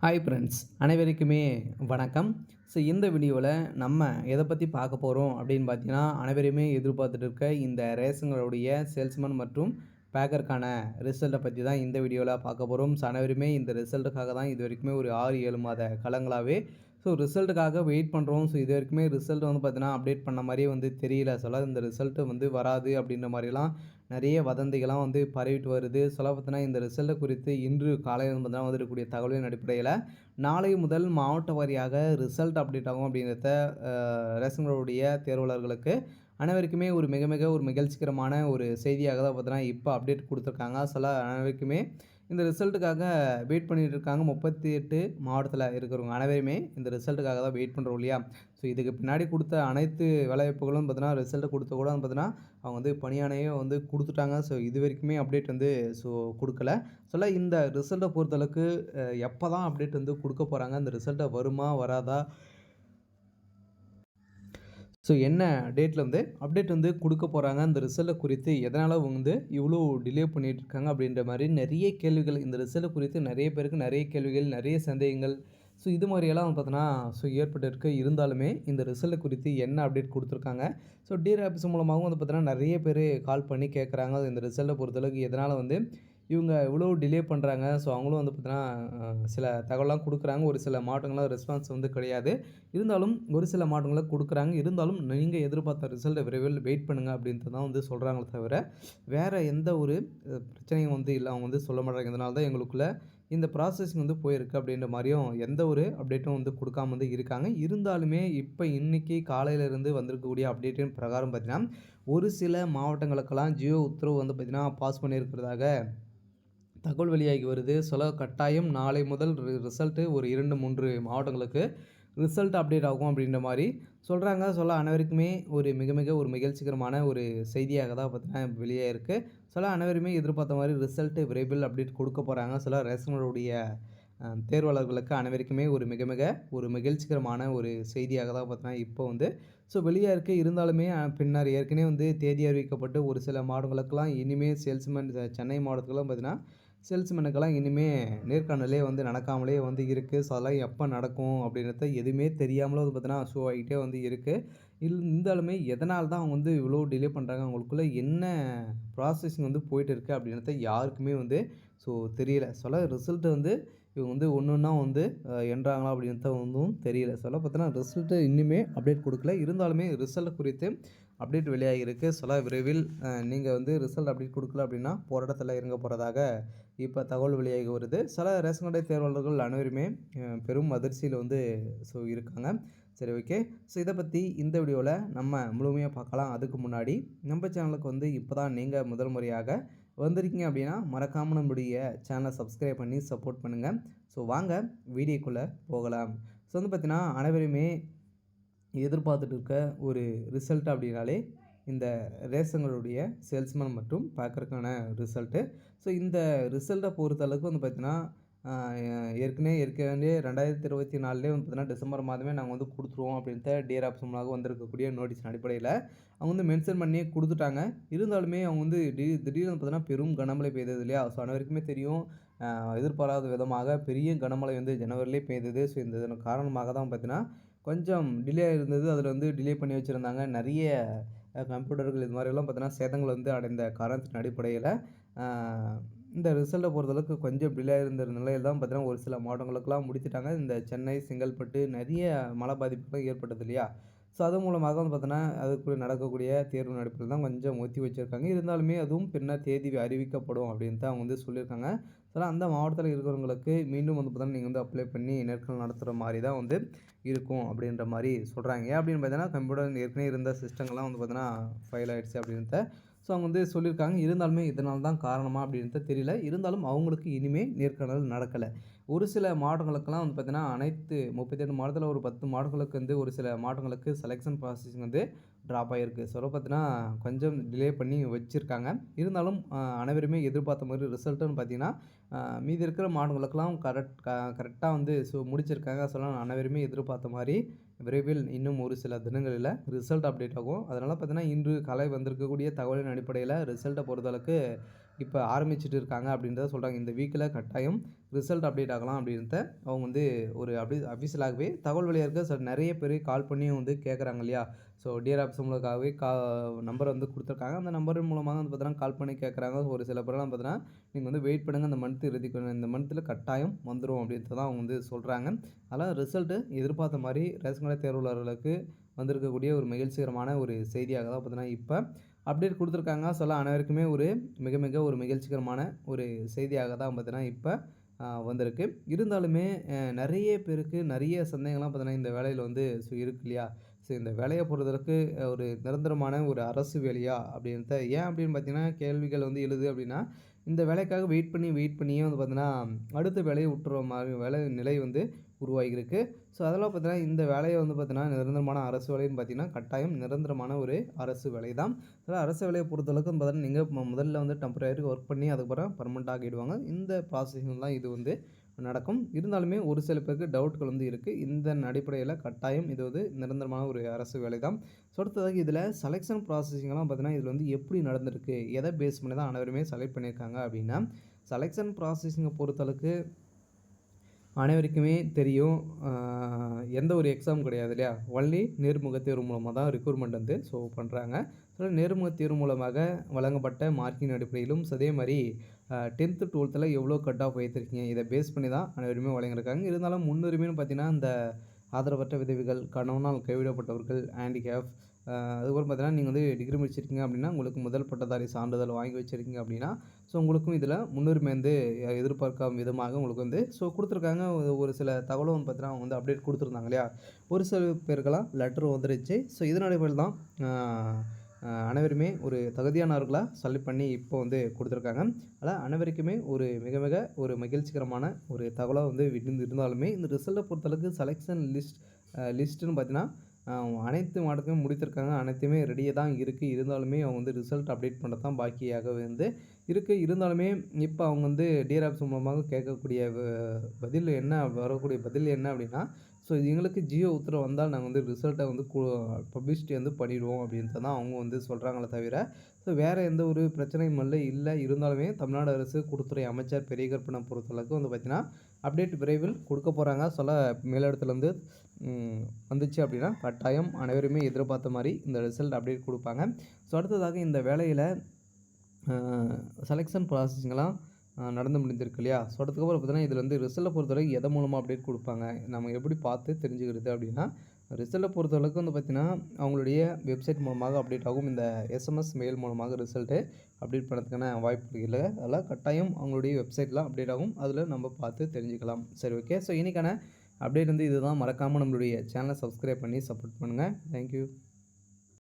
Hi friends, அனைவருக்குமே வணக்கம். So இந்த வீடியோவில் நம்ம எதை பற்றி பார்க்க போகிறோம் அப்படின்னு பார்த்தீங்கன்னா, அனைவருமே எதிர்பார்த்துட்டு இருக்க இந்த ரேஷன்களுடைய சேல்ஸ்மேன் மற்றும் பேக்கருக்கான ரிசல்ட்டை பற்றி தான் இந்த வீடியோவில் பார்க்க போகிறோம். ஸோ அனைவருமே இந்த ரிசல்ட்டுக்காக தான் இது வரைக்குமே ஒரு 6-7 மாத காலங்களாகவே ரிசல்ட்டுக்காக வெயிட் பண்ணுறோம். ஸோ இது வரைக்குமே ரிசல்ட் வந்து பார்த்தீங்கன்னா அப்டேட் பண்ண மாதிரியே தெரியல. இந்த ரிசல்ட்டு வராது அப்படின்ற மாதிரிலாம் நிறைய வதந்திகள்லாம் பரவிட்டு வருது. பார்த்தீங்கன்னா இந்த ரிசல்ட்டை குறித்து இன்று காலையில் பார்த்தீங்கன்னா இருக்கக்கூடிய தகவலின் அடிப்படையில் நாளை முதல் மாவட்ட வாரியாக ரிசல்ட் அப்டேட் ஆகும் அப்படிங்கிறத ரேஷன்களுடைய தேர்வாளர்களுக்கு அனைவருக்குமே ஒரு மிக மிக ஒரு மகிழ்ச்சிகரமான ஒரு செய்தியாக தான் பார்த்தீங்கன்னா இப்போ அப்டேட் கொடுத்துருக்காங்க. அனைவருக்குமே இந்த ரிசல்ட்டுக்காக வெயிட் பண்ணிகிட்டு இருக்காங்க. 38 மாவட்டத்தில் இருக்கிறவங்க அனைவருமே இந்த ரிசல்ட்டுக்காக தான் வெயிட் பண்ணுறோம் இல்லையா? ஸோ இதுக்கு பின்னாடி கொடுத்த அனைத்து வேலைவாய்ப்புகளும் பார்த்தீங்கன்னா ரிசல்ட்டு கொடுத்த கூட பார்த்தீங்கன்னா அவங்க பணியாணையும் கொடுத்துட்டாங்க. ஸோ இது வரைக்குமே அப்டேட் கொடுக்கல. இந்த ரிசல்ட்டை பொறுத்தளவுக்கு எப்போ தான் அப்டேட் கொடுக்க போகிறாங்க? இந்த ரிசல்ட்டை வருமா வராதா? என்ன டேட்டில் அப்டேட் கொடுக்க போகிறாங்க? அந்த ரிசல்ட்டை குறித்து எதனால் இவ்வளோ டிலே பண்ணிகிட்டு இருக்காங்க அப்படின்ற மாதிரி நிறைய கேள்விகள், இந்த ரிசல்ட்டை குறித்து நிறைய பேருக்கு நிறைய கேள்விகள், நிறைய சந்தேகங்கள் இது மாதிரியெல்லாம் பார்த்தோன்னா ஏற்பட்டிருக்கு. இருந்தாலுமே இந்த ரிசல்ட்டை குறித்து என்ன அப்டேட் கொடுத்துருக்காங்க? டிஆர் ஆஃபீஸ் மூலமாகவும் பார்த்தீங்கன்னா நிறைய பேர் கால் பண்ணி கேட்குறாங்க. இந்த ரிசல்ட்டை பொறுத்தளவுக்கு எதனால் இவங்க இவ்வளோ டிலே பண்ணுறாங்க? அவங்களும் பார்த்தீங்கன்னா சில தகவலாம் கொடுக்குறாங்க. ஒரு சில மாவட்டங்கள்ல ரெஸ்பான்ஸ் கிடையாது. இருந்தாலும் ஒரு சில மாவட்டங்கள்ல கொடுக்குறாங்க. இருந்தாலும் நீங்கள் எதிர்பார்த்த ரிசல்ட்டை விரைவில் வெயிட் பண்ணுங்கள் அப்படின்ட்டு தான் சொல்கிறாங்களே தவிர, வேறு எந்த ஒரு பிரச்சனையும் இல்லை. அவங்க சொல்ல மாட்டாங்க. இதனால தான் எங்களுக்குள்ள இந்த ப்ராசஸிங் போயிருக்கு அப்படின்ற மாதிரியும் எந்த ஒரு அப்டேட்டும் கொடுக்காம இருக்காங்க. இருந்தாலுமே இப்போ இன்றைக்கி காலையிலேருந்து வந்திருக்கக்கூடிய அப்டேட்டின் பிரகாரம் பார்த்தீங்கன்னா, ஒரு சில மாவட்டங்களுக்கெல்லாம் ஜியோ உத்தரவு பார்த்தீங்கன்னா பாஸ் பண்ணியிருக்கிறதாக தகவல் வெளியாகி வருது. கட்டாயம் நாளை முதல் ரிசல்ட்டு ஒரு 2-3 மாவட்டங்களுக்கு ரிசல்ட் அப்டேட் ஆகும் அப்படின்ற மாதிரி சொல்கிறாங்க. அனைவருக்குமே ஒரு மிக மிக ஒரு மகிழ்ச்சிகரமான ஒரு செய்தியாக தான் பார்த்தீங்கன்னா வெளியே இருக்குது. அனைவருமே எதிர்பார்த்த மாதிரி ரிசல்ட்டு விரைவில் அப்டேட் கொடுக்க போகிறாங்க. ரேஷன்களுடைய தேர்வாளர்களுக்கு அனைவருக்குமே ஒரு மிக மிக ஒரு மகிழ்ச்சிகரமான ஒரு செய்தியாக தான் பார்த்தீங்கன்னா இப்போ வெளியே இருக்குது. இருந்தாலுமே பின்னர் ஏற்கனவே தேதி அறிவிக்கப்பட்டு ஒரு சில மாவட்டங்களுக்கெல்லாம் இனிமேல் சேல்ஸ்மேன் சென்னை மாவட்டத்துக்கெல்லாம் பார்த்தீங்கன்னா சேல்ஸ்மேனுக்கெல்லாம் இனிமேல் நேர்காணலே நடக்காமலே இருக்குது. அதெல்லாம் எப்போ நடக்கும் அப்படின்றத எதுவுமே தெரியாமலும் பார்த்தீங்கன்னா ஷோ ஆகிட்டே இருக்குது. இருந்தாலுமே எதனால் தான் அவங்க இவ்வளோ டிலே பண்ணுறாங்க? அவங்களுக்குள்ள என்ன ப்ராசஸிங் போயிட்டு இருக்குது அப்படின்றத யாருக்குமே தெரியல. ரிசல்ட்டு இவங்க ஒன்று ஒன்றா என்றாங்களா அப்படின்றது தெரியல. பார்த்தீங்கன்னா ரிசல்ட்டு இன்னுமே அப்டேட் கொடுக்கல. இருந்தாலுமே ரிசல்ட் குறித்து அப்டேட் வெளியாகிருக்கு. விரைவில் நீங்கள் ரிசல்ட் அப்டேட் கொடுக்கல அப்படின்னா போராட்டத்தில் இறங்க போகிறதாக இப்போ தகவல் வெளியாகி வருது. ரேஷன் கடை தேர்வாளர்கள் அனைவருமே பெரும் அதிர்ச்சியில் இருக்காங்க. சரி, ஓகே. இதை பற்றி இந்த வீடியோவில் நம்ம முழுமையாக பார்க்கலாம். அதுக்கு முன்னாடி நம்ம சேனலுக்கு இப்போ தான் நீங்கள் முதல் முறையாக வந்திருக்கீங்க அப்படின்னா மறக்காமல் நம்மளுடைய சேனலை சப்ஸ்கிரைப் பண்ணி சப்போர்ட் பண்ணுங்கள். வாங்க வீடியோக்குள்ளே போகலாம். பார்த்தீங்கன்னா அனைவருமே எதிர்பார்த்துட்டு இருக்க ஒரு ரிசல்ட் அப்படின்னாலே இந்த ரேஷன்களுடைய சேல்ஸ்மேன் மற்றும் பேக்கருக்கான ரிசல்ட்டு. இந்த ரிசல்ட்டை பொறுத்தளவுக்கு பார்த்தீங்கன்னா ஏற்கனவே 2024லே பார்த்தீங்கன்னா டிசம்பர் மாதமே நாங்கள் கொடுத்துருவோம் அப்படின்ட்டு டிஆர் ஆஃபீஸ் மூலமாக வந்திருக்கக்கூடிய நோட்டீஸின் அடிப்படையில் அவங்க மென்ஷன் பண்ணி கொடுத்துட்டாங்க. இருந்தாலுமே அவங்க திடீர்னு பார்த்தீங்கன்னா பெரும் கனமழை பெய்தது இல்லையா? அனைவருக்குமே தெரியும். எதிர்பாராத விதமாக பெரிய கனமழை ஜனவரிலே பெய்தது. இந்த காரணமாக தான் பார்த்தீங்கன்னா கொஞ்சம் டிலே இருந்தது. அதில் டிலே பண்ணி வச்சுருந்தாங்க. நிறைய கம்ப்யூட்டர்கள் இது மாதிரிலாம் பார்த்தீங்கன்னா சேதங்கள் அடைந்த காரணத்தின் அடிப்படையில் இந்த ரிசல்ட்டை பொறுத்தளவுக்கு கொஞ்சம் டிலே இருந்த நிலையில் தான் பார்த்தீங்கன்னா ஒரு சில மாவட்டங்களுக்கெல்லாம் முடித்துட்டாங்க. இந்த சென்னை, செங்கல்பட்டு நிறைய மழை பாதிப்புகள் ஏற்பட்டது இல்லையா? அது மூலமாக பார்த்தீங்கன்னா அதுக்கு நடக்கக்கூடிய தேர்வு அடிப்படையில் தான் கொஞ்சம் ஒத்தி வச்சுருக்காங்க. இருந்தாலுமே அதுவும் பின்னர் தேதி அறிவிக்கப்படும் அப்படின்னு தான் அவங்க சொல்லியிருக்காங்க. அந்த மாவட்டத்தில் இருக்கிறவங்களுக்கு மீண்டும் பார்த்தீங்கன்னா நீங்கள் அப்ளை பண்ணி நேர்காணல் நடத்துகிற மாதிரி தான் இருக்கும் அப்படின்ற மாதிரி சொல்கிறாங்க. ஏன் அப்படின்னு பார்த்தீங்கன்னா கம்ப்யூட்டர் ஏற்கனவே இருந்த சிஸ்டங்கள்லாம் பார்த்தீங்கன்னா ஃபெயில் ஆகிடுச்சு அப்படின்ட்டு அவங்க சொல்லியிருக்காங்க. இருந்தாலுமே இதனால தான் காரணமா அப்படின்றது தெரியல. இருந்தாலும் அவங்களுக்கு இனிமேல் நேர்காணல் நடக்கலை. ஒரு சில மாவட்டங்களுக்கெல்லாம் பார்த்தீங்கன்னா அனைத்து 38 மாவட்டத்தில் ஒரு 10 மாவட்டங்களுக்கு ஒரு சில மாவட்டங்களுக்கு செலெக்ஷன் ப்ராசஸிங் ட்ராப் ஆகிருக்கு. பார்த்தீங்கன்னா கொஞ்சம் டிலே பண்ணி வச்சுருக்காங்க. இருந்தாலும் அனைவருமே எதிர்பார்த்த மாதிரி ரிசல்ட்டுன்னு பார்த்தீங்கன்னா மீதி இருக்கிற மாவட்டங்களுக்கெல்லாம் கரெக்டாக முடிச்சிருக்காங்க. அனைவருமே எதிர்பார்த்த மாதிரி விரைவில் இன்னும் ஒரு சில தினங்களில் ரிசல்ட் அப்டேட் ஆகும். அதனால் பார்த்தீங்கன்னா இன்று காலை வந்திருக்கக்கூடிய தகவலின் அடிப்படையில் ரிசல்ட்டை பொறுத்தளவுக்கு இப்போ ஆரம்பிச்சுட்டு இருக்காங்க அப்படின்றத சொல்கிறாங்க. இந்த வீக்கில் கட்டாயம் ரிசல்ட் அப்டேட் ஆகலாம் அப்படின்றத அவங்க வந்து ஒரு அஃபிஷியலாகவே தகவல் வெளியாக நிறைய பேர் கால் பண்ணியும் வந்து கேட்குறாங்க இல்லையா? ஸோ டிஆர் ஆப்ஸ் மூலமாகவே நம்பர் வந்து கொடுத்துருக்காங்க. அந்த நம்பர் மூலமாக வந்து பார்த்தீங்கன்னா கால் பண்ணி கேட்குறாங்க. ஒரு சில பேர்லாம் பார்த்தீங்கன்னா நீங்கள் வந்து வெயிட் பண்ணுங்கள், இந்த மந்த் இறுதிக்கு இந்த மந்த்தில் கட்டாயம் வந்துடும் அப்படின்ட்டு தான் அவங்க வந்து சொல்கிறாங்க. அதனால் ரிசல்ட்டு எதிர்பார்த்த மாதிரி ரேஷன் கடை தேர்வாளர்களுக்கு வந்திருக்கக்கூடிய ஒரு மகிழ்ச்சிகரமான ஒரு செய்தியாக தான் பார்த்தீங்கன்னா இப்போ அப்டேட் கொடுத்துருக்காங்க. அனைவருக்குமே ஒரு மிக மிக ஒரு மகிழ்ச்சிகரமான ஒரு செய்தியாக தான் பார்த்தீங்கன்னா இப்போ வந்திருக்கு. இருந்தாலுமே நிறைய பேருக்கு நிறைய சந்தேகம்லாம் பார்த்தீங்கன்னா இந்த வேலையில் வந்து இருக்கு இல்லையா? ஸோ இந்த வேலையை பொறுத்தளவுக்கு ஒரு நிரந்தரமான ஒரு அரசு வேலையா அப்படின்ட்டு ஏன் அப்படின்னு பார்த்தீங்கன்னா கேள்விகள் வந்து எழுது அப்படின்னா, இந்த வேலைக்காக வெயிட் பண்ணியே வந்து பார்த்தீங்கன்னா அடுத்த வேலையை விட்டுற மாதிரி வேலை நிலை வந்து உருவாகியிருக்கு. ஸோ அதெல்லாம் பார்த்தீங்கன்னா இந்த வேலையை வந்து பார்த்தீங்கன்னா நிரந்தரமான அரசு வேலைன்னு பார்த்தீங்கன்னா கட்டாயம் நிரந்தரமான ஒரு அரசு வேலை தான். அதாவது அரசு வேலையை பொறுத்தளவுக்கு வந்து பார்த்தீங்கன்னா நீங்கள் முதல்ல வந்து டெம்பரரி ஒர்க் பண்ணி அதுக்கப்புறம் பர்மனெண்ட் ஆக்கிடுவாங்க. இந்த ப்ராசஸிங் தான் இது வந்து நடக்கும். இருந்தாலுமே ஒரு சில பேருக்கு டவுட்கள் வந்து இருக்குது. இந்த அடிப்படையில் கட்டாயம் இது வந்து நிரந்தரமான ஒரு அரசு வேலை தான். ஸோ அடுத்ததாக இதில் செலெக்ஷன் ப்ராசஸிங்லாம் பார்த்தீங்கன்னா இதில் வந்து எப்படி நடந்திருக்கு, எதை பேஸ் பண்ணி தான் அனைவருமே செலக்ட் பண்ணியிருக்காங்க அப்படின்னா, செலெக்ஷன் ப்ராசஸிங்கை பொறுத்தளவுக்கு அனைவருக்குமே தெரியும். எந்த ஒரு எக்ஸாம் கிடையாது இல்லையா? ஒன்லி நேர்முகத் தேர்வு மூலமாக தான் ரெக்ரூட்மெண்ட் வந்து பண்ணுறாங்க. ஸோ நேர்முகத் தேர்வு மூலமாக வழங்கப்பட்ட மார்க்கின் அடிப்படையிலும் அதே மாரி 10th 12th எவ்வளோ கட் ஆஃப் வைத்திருக்கீங்க, இதை பேஸ் பண்ணி தான் அனைவருமே வழங்கியிருக்காங்க. இருந்தாலும் முன்னுரிமைன்னு பார்த்தீங்கன்னா, இந்த ஆதரவற்ற விதவைகள், கணவனால் கைவிடப்பட்டவர்கள், ஹேண்டிகேப் அதுக்கப்புறம் பார்த்தீங்கன்னா, நீங்கள் வந்து டிகிரி முடிச்சிருக்கீங்க அப்படின்னா, உங்களுக்கு முதல் பட்டதாரி சான்றிதழ் வாங்கி வச்சுருக்கீங்க அப்படின்னா, ஸோ உங்களுக்கும் இதில் முன்னுரிமை வந்து எதிர்பார்க்காம விதமாக உங்களுக்கு வந்து கொடுத்துருக்காங்க. ஒரு சில தகவலும் வந்து பார்த்தீங்கன்னா, அவங்க வந்து அப்டேட் கொடுத்துருந்தாங்க இல்லையா? ஒரு சில பேருக்கெல்லாம் லெட்டர் வந்துருச்சு. ஸோ இதன் அடிப்படையில் தான் அனைவருமே ஒரு தகுதியானவர்களா செலக்ட் பண்ணி இப்போ வந்து கொடுத்துருக்காங்க. அதனால் அனைவருக்குமே ஒரு மிக மிக ஒரு மகிழ்ச்சிகரமான ஒரு தகவலாக வந்து இருந்தாலுமே இந்த ரிசல்ட்டை பொறுத்தளவுக்கு செலெக்ஷன் லிஸ்ட்டுன்னு பார்த்தீங்கன்னா அனைத்து மாவட்டத்தையும் முடித்திருக்காங்க. அனைத்துமே ரெடியாக தான் இருக்குது. இருந்தாலுமே அவங்க வந்து ரிசல்ட் அப்டேட் பண்ண தான் பாக்கியாக வந்து இருக்குது. இருந்தாலுமே இப்போ அவங்க வந்து டிஆர் ஆப்ஸ் மூலமாக கேட்கக்கூடிய பதில் என்ன வரக்கூடிய பதில் என்ன அப்படின்னா, ஸோ எங்களுக்கு ஜியோ உத்தரவு வந்தால் நாங்கள் வந்து ரிசல்ட்டை வந்து பப்ளிசிட்டி வந்து பண்ணிடுவோம் அப்படின்ட்டு தான் அவங்க வந்து சொல்கிறாங்களே தவிர, ஸோ வேறு எந்த ஒரு பிரச்சனையும் இல்லை. இருந்தாலுமே தமிழ்நாடு அரசு குடுத்துறை அமைச்சர் பெரிய கருப்பண்ணனை பொறுத்தளவுக்கு வந்து பார்த்திங்கன்னா, அப்டேட் விரைவில் கொடுக்க போகிறாங்க. மேலிடத்துலேருந்து வந்துச்சு அப்படின்னா கட்டாயம் அனைவருமே எதிர்பார்த்த மாதிரி இந்த ரிசல்ட் அப்டேட் கொடுப்பாங்க. ஸோ அடுத்ததாக இந்த வேலையில் செலெக்ஷன் ப்ராசஸிங்லாம் நடந்து முடிந்திருக்கு இல்லையா? ஸோ அதுக்கப்புறம் பார்த்தீங்கன்னா இதில் வந்து ரிசல்ட்டை பொறுத்தவரை எதன் மூலமாக அப்டேட் கொடுப்பாங்க, நம்ம எப்படி பார்த்து தெரிஞ்சுக்கிறது அப்படின்னா, ரிசல்ட்டை பொறுத்தளவுக்கு வந்து பார்த்திங்கன்னா அவங்களுடைய வெப்சைட் மூலமாக அப்டேட் ஆகும். இந்த எஸ்எம்எஸ் மெயில் மூலமாக ரிசல்ட்டு அப்டேட் பண்ணுறதுக்கான வாய்ப்பு இல்லை. அதெல்லாம் கட்டாயம் அவங்களுடைய வெப்சைட்லாம் அப்டேட் ஆகும். அதில் நம்ம பார்த்து தெரிஞ்சுக்கலாம். சரி, ஓகே. ஸோ இன்றைக்கான அப்டேட் வந்து இதுதான். மறக்காமல் நம்மளுடைய சேனலை சப்ஸ்கிரைப் பண்ணி சப்போர்ட் பண்ணுங்கள். தேங்க்யூ.